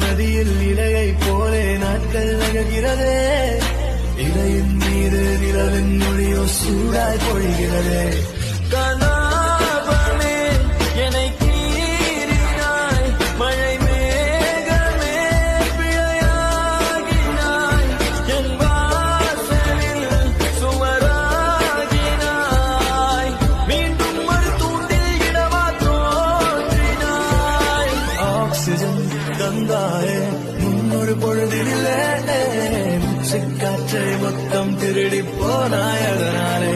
நதியில் இலையை போலே நாட்கள் நகர்கிறதே இலையின் மீது நிலவின் மொழியோ சூடாய் பொழிகிறதே கனாபமே என்னை கீறினாய் மழை மேகமே பிழையாகினாய் என் வாசலில் சுவராகினாய் மீண்டும் ஒரு தூண்டில் இடமா தோன்றினாய் ஆக்சிஜன் தந்தாயே முன்னொரு பொழுதிலே காற்றை மொத்தம் திருடி போனாய் அதனாலே